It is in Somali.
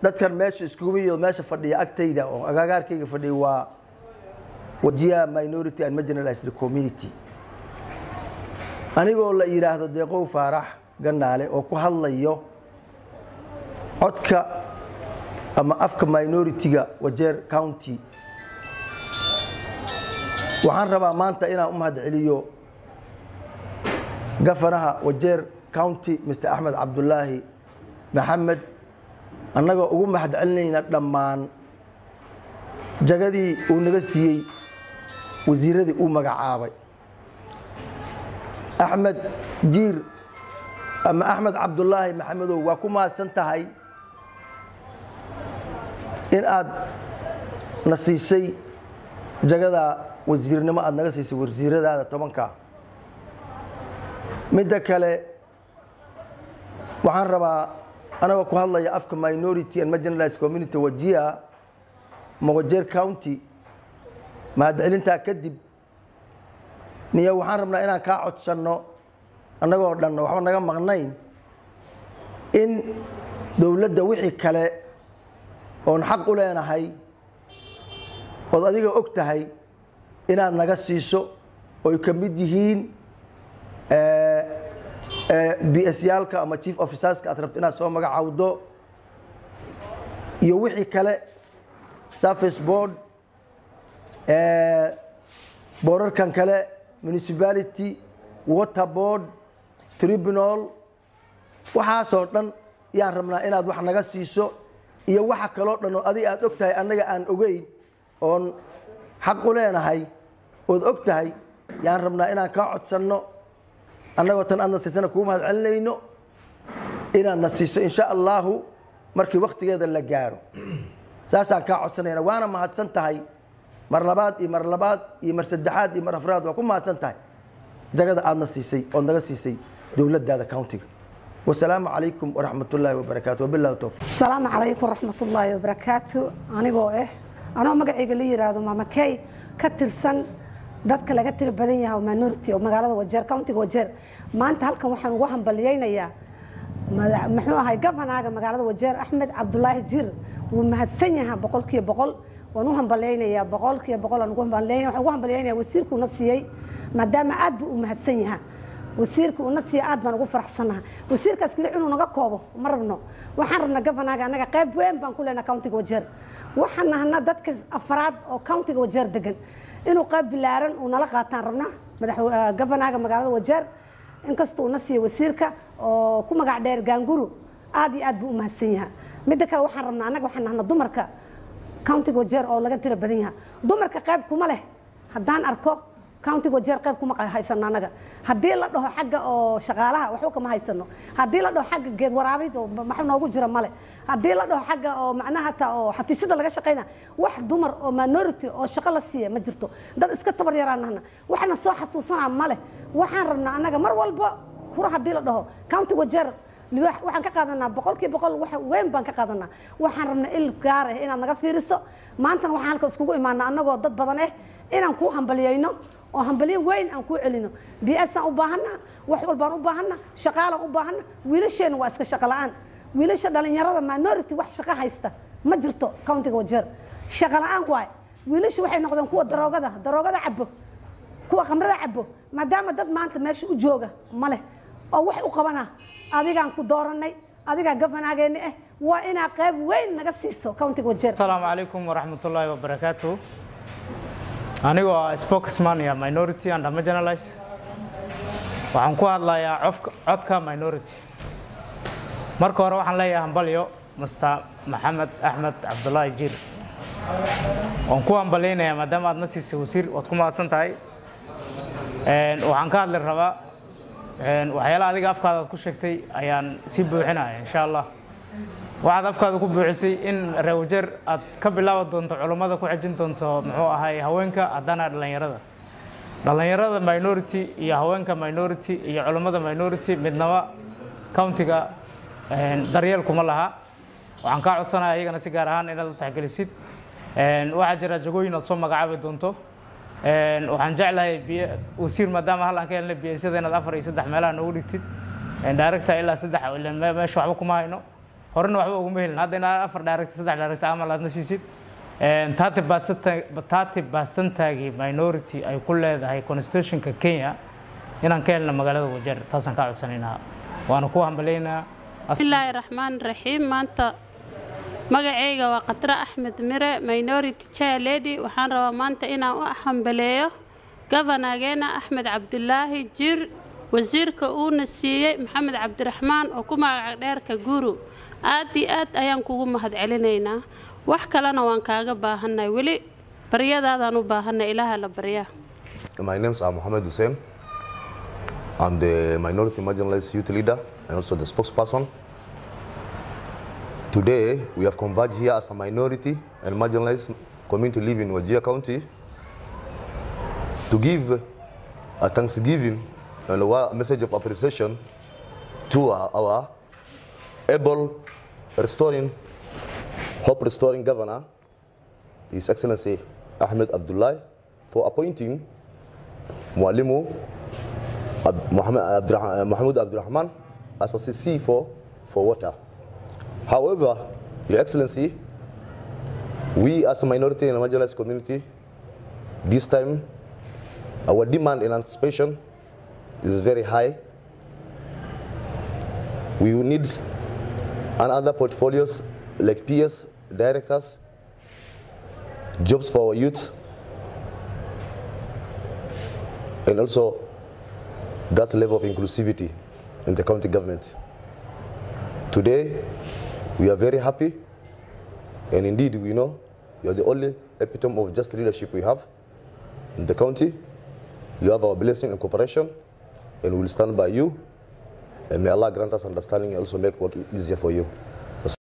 dadkan meesha iskugu yimaado meesha fadhiya agtayda oo agagaarkayga fadhiya waa Wajir Minority and Marginalized Community anigoo la yiraahdo Deeqow Faarax Gannaale oo ku hadlayo codka ama afka minority-ga Wajir County waxaan rabaa maanta inaan u mahad celiyo gafanaha Wajir County Mr. Ahmed Abdullahi Mohamed annaga ugu mahad celinayna dhammaan jagadii uu naga siiyay wasiiradii uu magacaabay Ahmed Jiir ama Ahmed Abdullahi Mohamedow waa ku mahadsan tahay in aad nasiisay jagada wasiirnimo aad naga siisay wasiiradaada 10ka midda kale waxaan rabaa anaga ku hadlaya afka minority and marginalized community Wajir County mahad celinta kadib niyo waxaan rabnaa inaan ka codsano anagoo dhan waxba naga maqnayn in dawladda wixii kale oo xaq u leenahay oo adiga og tahay inaad naga siiso oo ka mid yihiin BS-yaalka ama chief officerska aad rabto inaad soo magacaawdo iyo wixii kale surface board boorarkan kale municipality water board tribunal waxaasoo dhan yaan rabnaa inaad wax naga siiso iyo waxa kaloo dhan oo adiga aad og tahay annaga aan ogeyn oon xaq u leenahay ood og tahay yaan rabnaa inaan ka codsanno annagoo tan aadna siisana kuu mahad celinayno inaadna siiso insha allahu markii waqtigeeda la gaaro saasaan kaa codsanayna waana mahadsan tahay mar labaad iyo mar saddexaad iyo mar afraad waa ku mahadsan tahay jagada aadna siisay oo naga siisay dawladdaada countiga والسلام عليكم ورحمة الله وبركاته وبالله التوفيق. السلام عليكم ورحمة الله وبركاته. أنا مقعي لي هذا ماما كي كتر سن ذاتك لقتر بدنيا ومانورتي ومقالة وجر كاونتي وجر ما أنت هلك وهم بليين يا محمود هاي قفنا هذا مقالة وجر أحمد عبد الله جير ومهد سنها بقول كي بقول ونوهم بليين يا بقول كي بقول نقول بليين وهم بليين يا وسيركم نصيي ما دام عاد ومهد سنها وسيرك ونسي عاد ما نقول فرح سنها وسيرك أسكلي عنو نقابه مربنا وحرنا قفنا أنا قاب وين بنقول أنا كاونتي وجر وحنا هنا دتك أفراد أو كاونتي وجر دقن إنه قاب بلارن ونلقى تنربنا مدح قفنا مقالة وجر إنكستو نسي وسيرك أو كم قاعد دير جانجورو عادي عاد بوم هالسنها مدك وحرنا أنا وحنا هنا دمرك كاونتي وجر أو لقيت بدينها دمرك قاب كمله هدان أركو كاونتي وجر قاب كم هايسنا نجا هدي لا ده حاجة أو شغالها وحوك ما هيستنوا هدي لا ده حاجة جد ورابيد وما حنا نقول جرا ماله هدي لا ده حاجة أو معناها تا أو حفيسيد اللي شقينا واحد دمر أو مانورتي أو شغالة سيا ما جرتو ده إسكت تبر يرانا هنا وحنا صح حسوسنا ماله وحنا أنا جمر والبا كره هدي لا ده كاونتي وجر وحنا كقادنا بقول كي بقول وين بان كقادنا وحنا الجاره هنا نجا فيرسو ما أنت وحنا كسكوا إيماننا أنا قد بدنا إن نكون بليينه وهم بلي وين أنكو علينا بيأسنا أباهنا وحول بان أباهنا شقالة أباهنا ويلشين واسك شقالان ويلش دلنا يرى ما نورتي وح شقة هيسته ما جرتو كاونتي وجر شقالان واي ويلش وحين نقدم كوا دراجة عبه كوا خمرة عبه ما دام دد ما أنت ماشي وجوجة ماله أو وح أقبنا هذيك أنكو دورني هذيك قفنا جيني وإنا قاب وين نقصيسو كاونتي وجر. السلام عليكم ورحمة الله وبركاته. أنا spokesman يا minority and marginalized waxaan ku hadlayaa codka minority marka hore waxaan leeyahay hambalyo Mr. Mohamed Ahmed Abdullahi Jiir waan ku hambaleynayaa maadaama aad nasiisay wasiir waad ku mahadsan tahay waxaan ka hadli rabaa waxyaalaha adiga afkaada ku sheegtay ayaan si buuxinayaa insha Allah waxaad afkaada ku buuxisay in reewjar aad ka bilaabi doonto culimada ku xajin doonto muxuu ahay haweenka adana dhalinyarada minority iyo haweenka minority iyo culimada minority midnaba countiga daryeel kuma laha waxaan ka codsanayaa iyagana si gaar ahaan inaad u taxgelisid waxa jira jagooyin aad soo magacaabi doonto waxaan jeclahay wasiir maadaama hal aan ka helnay BS-yada inaad 4 iyo 3 meelaha noogu dhigtid director ilaa 3 ilaa meesha waxba kuma hayno horena waxba uguma helin hadda inaad 4 direct 3 direct amal aadna siisid 30% minority ay ku leedahay constitutionka Kenya inaan ka helno magaalada Wajeer taasan ka codsanayna waana ku hambaleynaa bismillahir rahmanir rahiim maanta magacayga waa Qatra Ahmed Mire minority chair lady waxaan rabaa maanta inaan u hambaleeyo governorgeena Ahmed Abdullahi Jir wasiirka uu nasiiyay Maxamed Cabdiraxmaan oo ku magac dheerka guru aad ayaan kugu mahadcelinaynaa wax kalena waan kaaga baahanay wali baryadaadaan u baahanay ilaaha la baryaa. My names are Mohammed Hussein. I'm the minority marginalized youth leader and also the spokesperson. Today we have converged here as a minority and marginalized community living in Wajir County to give a thanksgiving and a message of appreciation to our able hope restoring governor, His Excellency Ahmed Abdullahi, for appointing Mwalimu Mahmoud Abdurrahman as a CC for water. However, Your Excellency, we as a minority and marginalized community, this time our demand and anticipation is very high. We need other portfolios like PS, directors, jobs for our youth, and also that level of inclusivity in the county government. Today, we are very happy, and indeed we know you are the only epitome of just leadership we have in the county. You have our blessing and cooperation, and we will stand by you, and may Allah grant us understanding and also make work easier for you.